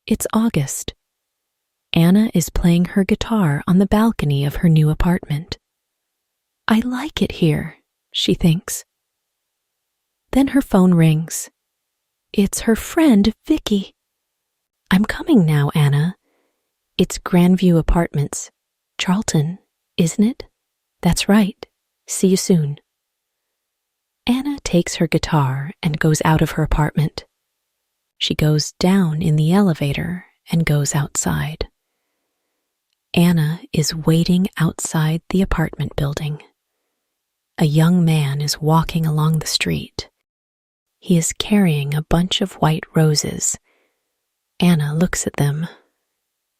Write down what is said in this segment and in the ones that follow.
It's August. Anna is playing her guitar on the balcony of her new apartment. I like it here, she thinks. Then her phone rings. It's her friend, Vicky. I'm coming now, Anna. It's Grandview Apartments. Charlton, isn't it? That's right. See you soon. Anna takes her guitar and goes out of her apartment. She goes down in the elevator and goes outside. Anna is waiting outside the apartment building. A young man is walking along the street. He is carrying a bunch of white roses. Anna looks at them.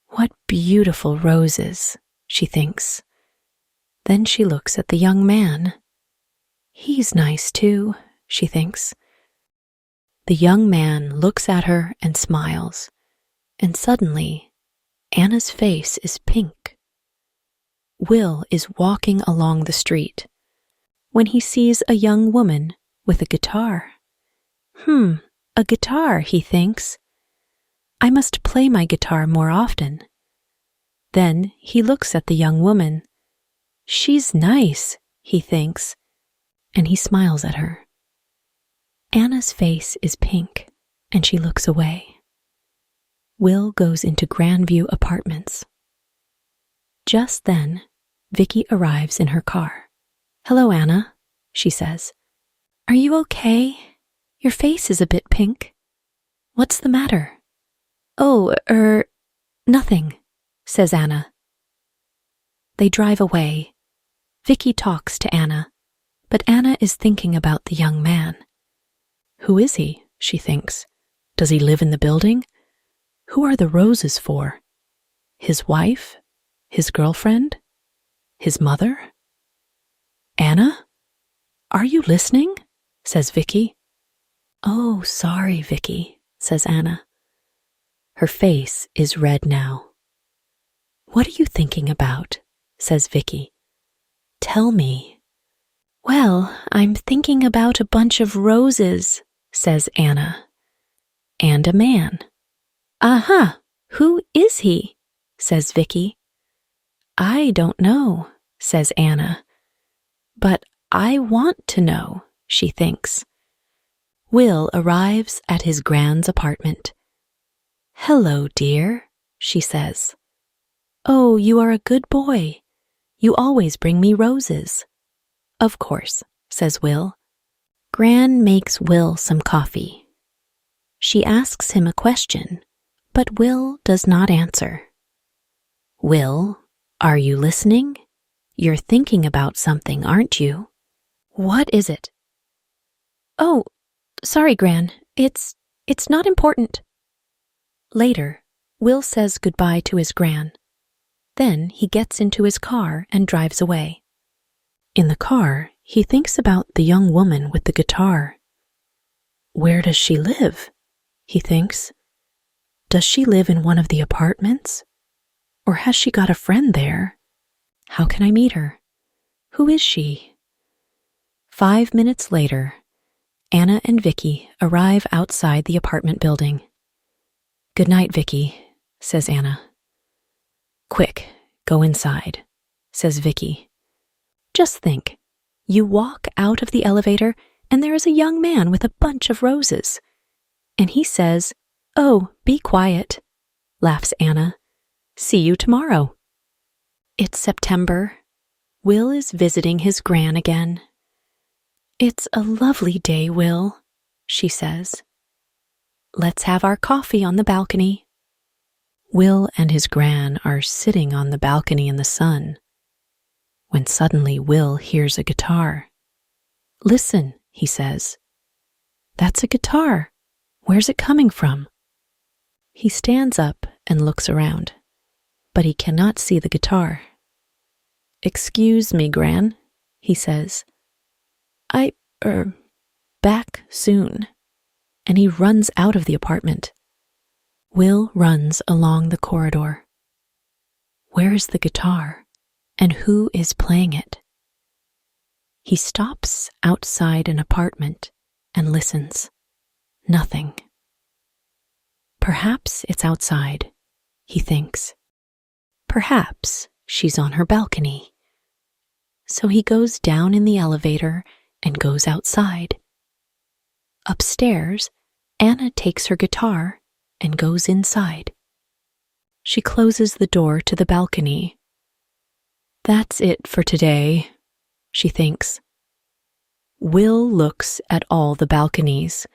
What beautiful roses, she thinks. Then she looks at the young man. He's nice too, she thinks. The young man looks at her and smiles, and suddenly, Anna's face is pink. Will is walking along the street when he sees a young woman with a guitar. A guitar, he thinks. I must play my guitar more often. Then he looks at the young woman. She's nice, he thinks, and he smiles at her. Anna's face is pink, and she looks away. Will goes into Grandview Apartments. Just then, Vicky arrives in her car. Hello, Anna, she says. Are you okay? Your face is a bit pink. What's the matter? Oh, nothing, says Anna. They drive away. Vicky talks to Anna, but Anna is thinking about the young man. Who is he, she thinks. Does he live in the building? Who are the roses for? His wife? His girlfriend? His mother? Anna? Are you listening? Says Vicky. Oh, sorry, Vicky, says Anna. Her face is red now. What are you thinking about? Says Vicky. Tell me. Well, I'm thinking about a bunch of roses, says Anna. And a man. Aha, who is he? Says Vicky. I don't know, says Anna. But I want to know, she thinks. Will arrives at his Gran's apartment. Hello, dear, she says. Oh, you are a good boy. You always bring me roses. Of course, says Will. Gran makes Will some coffee. She asks him a question, but Will does not answer. Will, are you listening? You're thinking about something, aren't you? What is it? Oh, sorry, Gran. It's not important. Later, Will says goodbye to his Gran. Then he gets into his car and drives away. In the car, he thinks about the young woman with the guitar. Where does she live? He thinks. Does she live in one of the apartments? Or has she got a friend there? How can I meet her? Who is she? 5 minutes later, Anna and Vicky arrive outside the apartment building. Good night, Vicky, says Anna. Quick, go inside, says Vicky. Just think, you walk out of the elevator and there is a young man with a bunch of roses. And he says, oh, be quiet, laughs Anna. See you tomorrow. It's September. Will is visiting his Gran again. It's a lovely day, Will, she says. Let's have our coffee on the balcony. Will and his Gran are sitting on the balcony in the sun, when suddenly Will hears a guitar. Listen, he says. That's a guitar. Where's it coming from? He stands up and looks around, but he cannot see the guitar. Excuse me, Gran, he says. Back soon. And he runs out of the apartment. Will runs along the corridor. Where is the guitar? And who is playing it? He stops outside an apartment and listens. Nothing. Perhaps it's outside, he thinks. Perhaps she's on her balcony. So he goes down in the elevator and goes outside. Upstairs, Anna takes her guitar and goes inside. She closes the door to the balcony. That's it for today, she thinks. Will looks at all the balconies,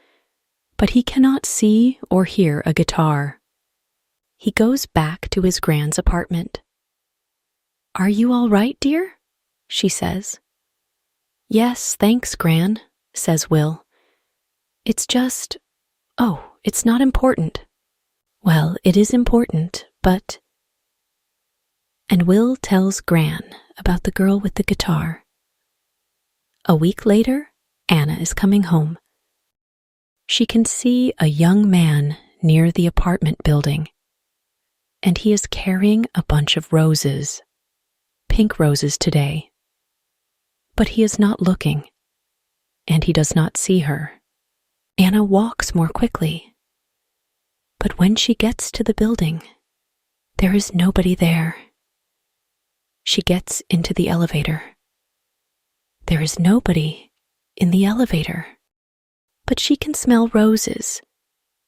but he cannot see or hear a guitar. He goes back to his Gran's apartment. Are you all right, dear? She says. Yes, thanks, Gran, says Will. It's just, it's not important. Well, it is important, but... And Will tells Gran about the girl with the guitar. A week later, Anna is coming home. She can see a young man near the apartment building, and he is carrying a bunch of roses, pink roses today. But he is not looking, and he does not see her. Anna walks more quickly, but when she gets to the building, there is nobody there. She gets into the elevator. There is nobody in the elevator, but she can smell roses,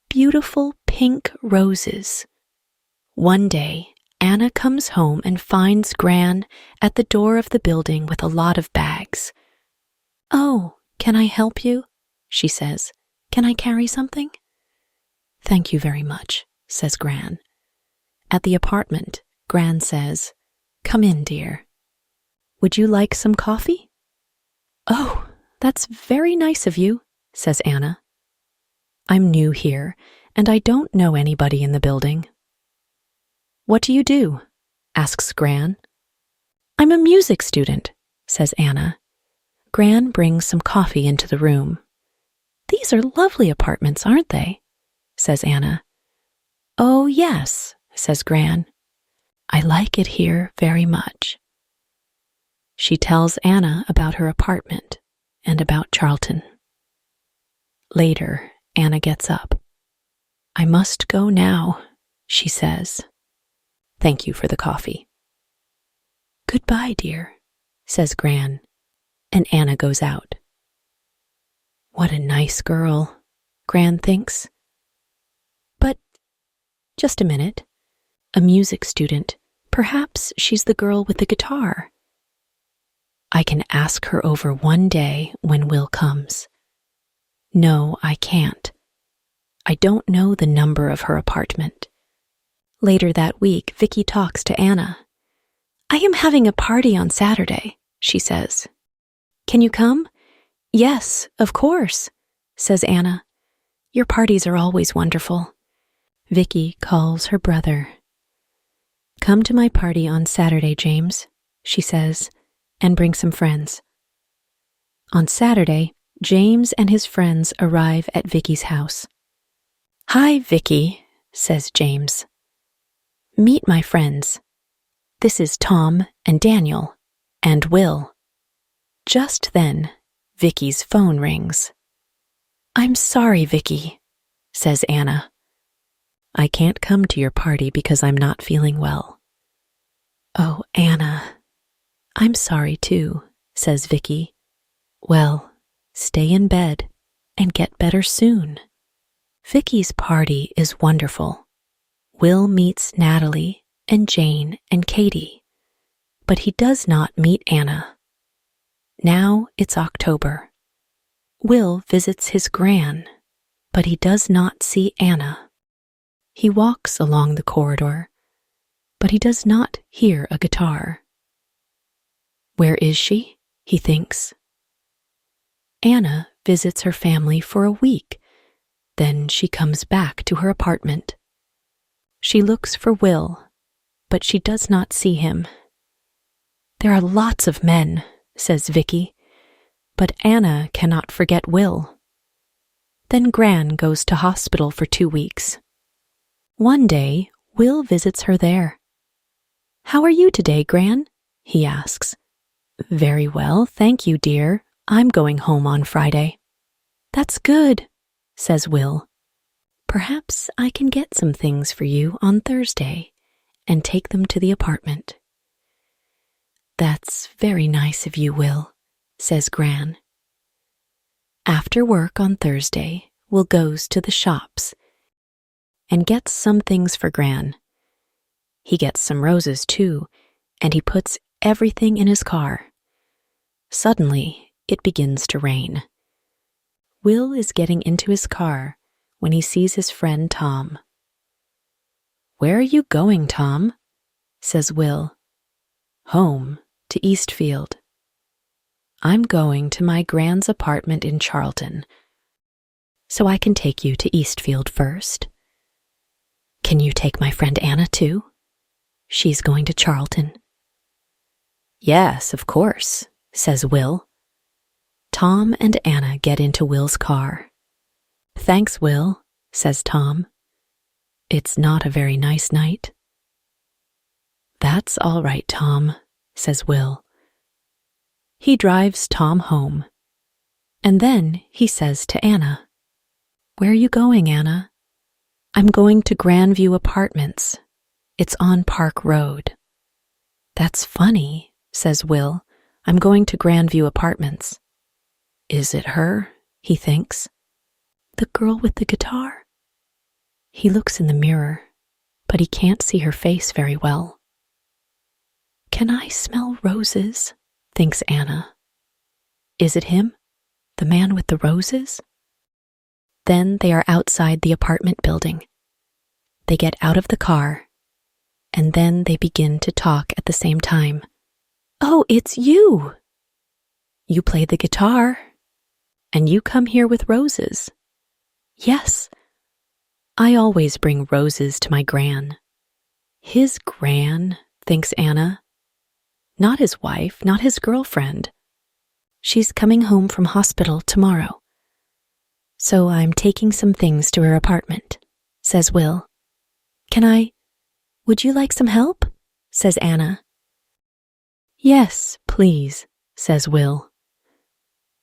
beautiful pink roses. One day, Anna comes home and finds Gran at the door of the building with a lot of bags. Oh, can I help you? She says. Can I carry something? Thank you very much, says Gran. At the apartment, Gran says, Come in, dear. Would you like some coffee? Oh, that's very nice of you, says Anna. I'm new here, and I don't know anybody in the building. What do you do? Asks Gran. I'm a music student, says Anna. Gran brings some coffee into the room. These are lovely apartments, aren't they? Says Anna. Oh, yes, says Gran. I like it here very much. She tells Anna about her apartment and about Charlton. Later, Anna gets up. I must go now, she says. Thank you for the coffee. Goodbye, dear, says Gran, and Anna goes out. What a nice girl, Gran thinks. But, just a minute, a music student, perhaps she's the girl with the guitar. I can ask her over one day when Will comes. No, I can't. I don't know the number of her apartment. Later that week, Vicky talks to Anna. I am having a party on Saturday, she says. Can you come? Yes, of course, says Anna. Your parties are always wonderful. Vicky calls her brother. Come to my party on Saturday, James, she says, and bring some friends. On Saturday, James and his friends arrive at Vicky's house. Hi, Vicky, says James. Meet my friends. This is Tom and Daniel and Will. Just then, Vicky's phone rings. I'm sorry, Vicky, says Anna. I can't come to your party because I'm not feeling well. Oh, Anna, I'm sorry too, says Vicky. Well, stay in bed and get better soon. Vicky's party is wonderful. Will meets Natalie and Jane and Katie, but he does not meet Anna. Now it's October. Will visits his Gran, but he does not see Anna. He walks along the corridor, but he does not hear a guitar. Where is she? He thinks. Anna visits her family for a week. Then she comes back to her apartment. She looks for Will, but she does not see him. There are lots of men, says Vicky, but Anna cannot forget Will. Then Gran goes to hospital for 2 weeks. One day, Will visits her there. How are you today, Gran? He asks. Very well, thank you, dear. I'm going home on Friday. That's good, says Will. Perhaps I can get some things for you on Thursday and take them to the apartment. That's very nice of you, Will, says Gran. After work on Thursday, Will goes to the shops and gets some things for Gran. He gets some roses too, and he puts everything in his car. Suddenly, it begins to rain. Will is getting into his car when he sees his friend Tom. "Where are you going, Tom?" says Will. "Home, to Eastfield. I'm going to my Gran's apartment in Charlton, so I can take you to Eastfield first. Can you take my friend Anna too? She's going to Charlton." "Yes, of course," says Will. Tom and Anna get into Will's car. "Thanks, Will," says Tom. "It's not a very nice night." "That's all right, Tom," says Will. He drives Tom home, and then he says to Anna, "Where are you going, Anna?" "I'm going to Grandview Apartments. It's on Park Road." "That's funny," says Will. "I'm going to Grandview Apartments." Is it her? He thinks. The girl with the guitar? He looks in the mirror, but he can't see her face very well. "Can I smell roses?" thinks Anna. Is it him? The man with the roses? Then they are outside the apartment building. They get out of the car, and then they begin to talk at the same time. "Oh, it's you! You play the guitar, and you come here with roses." "Yes, I always bring roses to my Gran." His Gran, thinks Anna. Not his wife, not his girlfriend. She's coming home from hospital tomorrow. "So I'm taking some things to her apartment," says Will. Would you like some help?" says Anna. "Yes, please," says Will.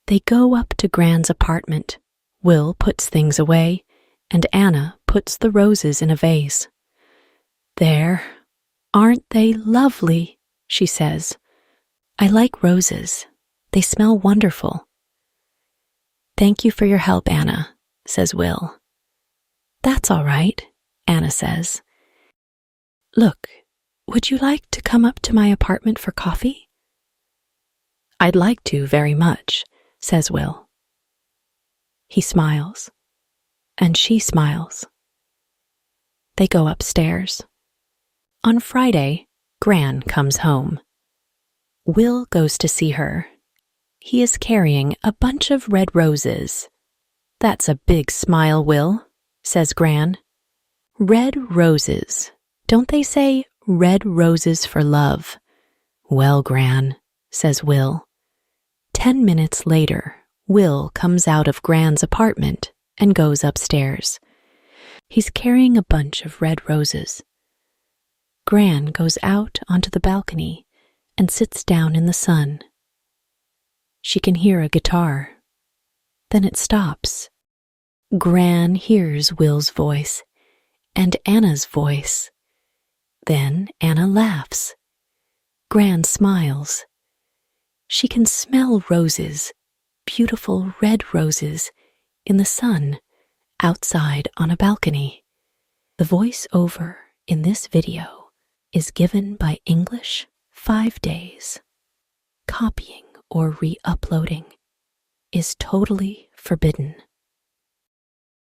They go up to Gran's apartment. Will puts things away, and Anna puts the roses in a vase. "There, aren't they lovely?" she says. "I like roses. They smell wonderful." "Thank you for your help, Anna," says Will. "That's all right," Anna says. "Look, would you like to come up to my apartment for coffee?" "I'd like to very much," says Will. He smiles, and she smiles. They go upstairs. On Friday, Gran comes home. Will goes to see her. He is carrying a bunch of red roses. "That's a big smile, Will," says Gran. "Red roses. Don't they say red roses for love?" "Well, Gran," says Will. 10 minutes later, Will comes out of Gran's apartment and goes upstairs. He's carrying a bunch of red roses. Gran goes out onto the balcony and sits down in the sun. She can hear a guitar. Then it stops. Gran hears Will's voice and Anna's voice. Then Anna laughs. Gran smiles. She can smell roses, beautiful red roses, in the sun, outside on a balcony. The voice-over in this video is given by English 5 Days. Copying or re-uploading is totally forbidden.